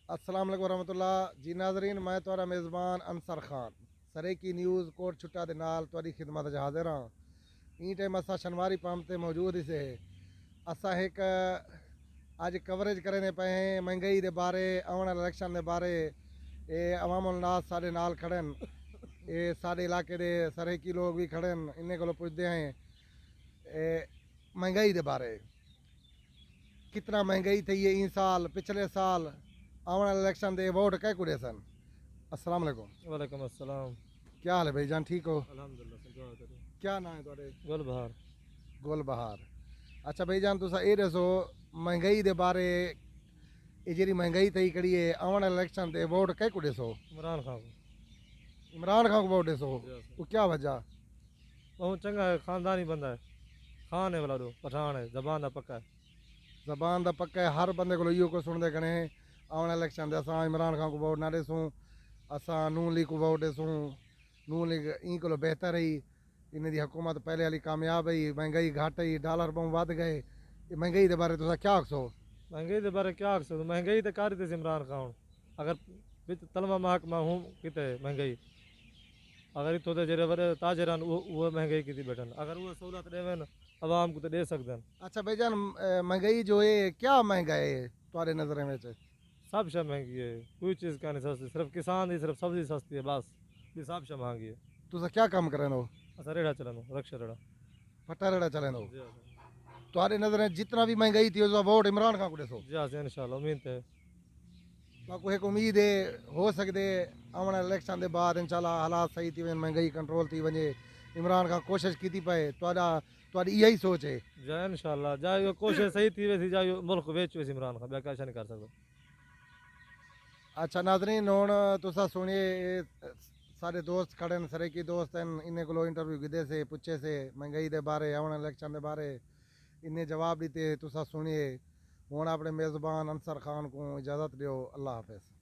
अस्सलाम वालेकुम रहमतुल्लाह जी नाजरीन, मैं तुहारा मेज़बान अंसर खान सरे की न्यूज़ कोट छुट्टा दे नाल तुहारी खिदमत च हाज़िर हाँ। ई टाइम असा शनवारी पंप ते मौजूद इसे असा एक अज कवरेज करने पे हैं महंगाई दे बारे, आने वाले इलेक्शन दे बारे। ये अवामुल नास साढ़े नाल खड़े न, ये साढ़े इलाके दे सरेकी लोग भी खड़े न, इन्हें को पुछते हैं महंगाई दे बारे। कितना महंगाई थी ये इन साल, पिछले साल आने वाले इलेक्शन दे वोट कह कुड़े सन। अस्सलाम वालेकुम। वालेकुम अस्सलाम। क्या हाल है भाई जान, ठीक हो? अल्हम्दुलिल्लाह से दुआ करो। क्या नाम है थोड़े? गुलबहार। गुलबहार। अच्छा भाई जान, तुसा ये दसो महंगाई दे बारे, ये जी महंगाई थी कड़ी है आने वाले इलेक्शन दे वोट कह कुड़े सो? इमरान खान को। इमरान खान को वोट देसो? वो क्या वजह? बहुत चंगा है, खानदानी बंदा है, खान है वाला दो पठान है, जबान का पक्का है। जबान का पक्का है, हर बंदे को इो को सुनते गणे आने वाले इलेक्शन दे असा इमरान खान को वोट ना देसूँ, असा नून लीग को वोट देसूँ। नून लीग ई को बेहतर रही, इन्हें दी हुकूमत पहले वाली कामयाब है, महंगाई घट है, डॉलर बहुत वध गए। ये महंगाई के बारे तुसा क्या आखसो? महंगाई के बारे क्या आखसो, महंगाई तो कर दी इमरान खान। अगर बिच तलवा महकमा हूँ किते महंगाई, अगर इतों दे जेरे वरे ताजरान वो महंगाई की बैठन, अगर वो सहूलत देवन आवाम को तो दे सकते हैं। अच्छा भाईजान, महंगाई जो है क्या महंगा है तुम्हारे नज़र में? सब शा महंगी है, कोई चीज़ का नहीं सस्ती, सिर्फ किसान ही सिर्फ सब्जी सस्ती है बस, ये सब शा महंगी है। तुसा क्या काम करे हो? अच्छा रेड़ा चलानो, रक्षा रेड़ा। पट्टा रेड़ा चले हो? जी हाँ तुम्हारे नज़र में जितना भी महंगाई थी उसका वोट इमरान खान को देसो? जी हाँ, इंशाल्लाह उम्मीद है। बाकी एक उम्मीद है हो सकते आने वाले इलेक्शन के बाद इंशाल्लाह हालात सही थी वन, महंगाई कंट्रोल थी वजे, इमरान खान कोशिश की पे तुहारी यही सोच है? जय इंशाल्लाह जाए कोशिश सही थी वैसी, जाए मुल्क वेच वैसी इमरान खान क्या नहीं कर सकता। अच्छा नाजरीन, हूँ तुसा सुनिए सारे दोस्त खड़े न, सरे की दोस्त हैं, इन्हें को इंटरव्यू गिदे से पूछे से महंगाई के बारे, आने वाले इलेक्शन के बारे इन्हें जवाब दीते तुसा सुनिए। हूँ अपने मेज़बान अंसर खान को इजाज़त दो। अल्लाह हाफिज़।